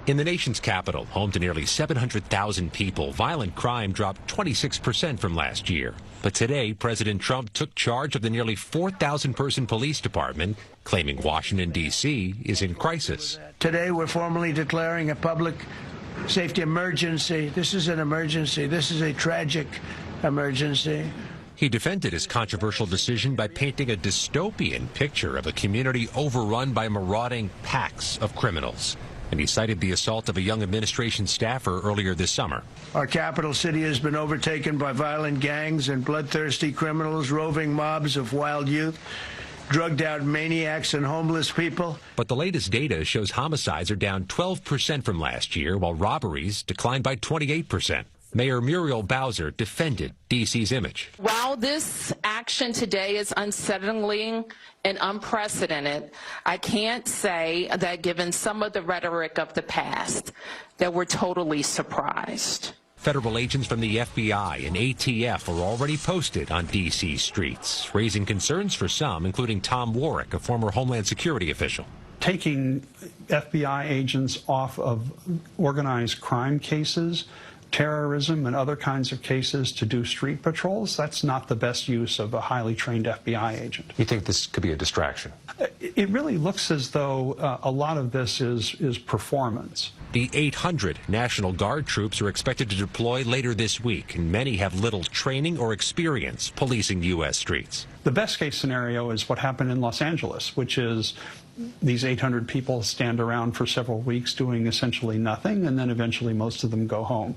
In the nation's capital, home to nearly 700,000 people, violent crime dropped 26% from last year. But today, President Trump took charge of the nearly 4,000-person police department, claiming Washington, D.C. is in crisis. Today, we're formally declaring a public safety emergency. This is an emergency. This is a tragic emergency. He defended his controversial decision by painting a dystopian picture of a community overrun by marauding packs of criminals. And he cited the assault of a young administration staffer earlier this summer. Our capital city has been overtaken by violent gangs and bloodthirsty criminals, roving mobs of wild youth, drugged-out maniacs and homeless people. But the latest data shows homicides are down 12% from last year, while robberies declined by 28%. Mayor Muriel Bowser defended D.C.'s image. While this action today is unsettling and unprecedented, I can't say that given some of the rhetoric of the past, that we're totally surprised. Federal agents from the FBI and ATF are already posted on D.C. streets, raising concerns for some, including Tom Warwick, a former Homeland Security official. Taking FBI agents off of organized crime cases, terrorism and other kinds of cases to do street patrols, that's not the best use of a highly trained FBI agent. You think this could be a distraction? It really looks as though a lot of this is performance. The 800 National Guard troops are expected to deploy later this week, and many have little training or experience policing U.S. streets. The best case scenario is what happened in Los Angeles, which is these 800 people stand around for several weeks doing essentially nothing, and then eventually most of them go home.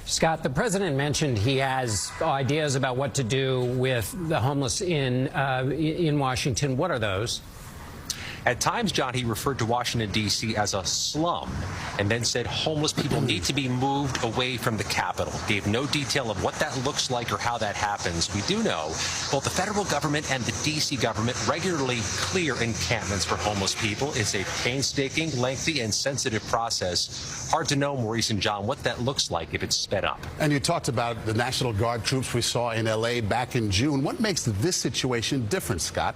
Scott, the president mentioned he has ideas about what to do with the homeless in Washington. What are those? At times, John, he referred to Washington, D.C. as a slum, and then said homeless people need to be moved away from the Capitol. Gave no detail of what that looks like or how that happens. We do know both the federal government and the D.C. government regularly clear encampments for homeless people. It's a painstaking, lengthy, and sensitive process. Hard to know, Maurice and John, what that looks like if it's sped up. And you talked about the National Guard troops we saw in L.A. back in June. What makes this situation different, Scott?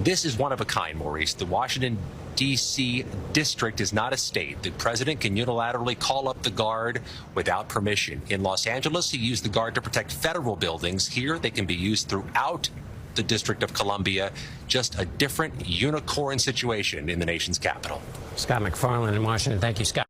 This is one of a kind, Maurice. The Washington, D.C. district is not a state. The president can unilaterally call up the Guard without permission. In Los Angeles, he used the Guard to protect federal buildings. Here, they can be used throughout the District of Columbia. Just a different unicorn situation in the nation's capital. Scott McFarland in Washington. Thank you, Scott.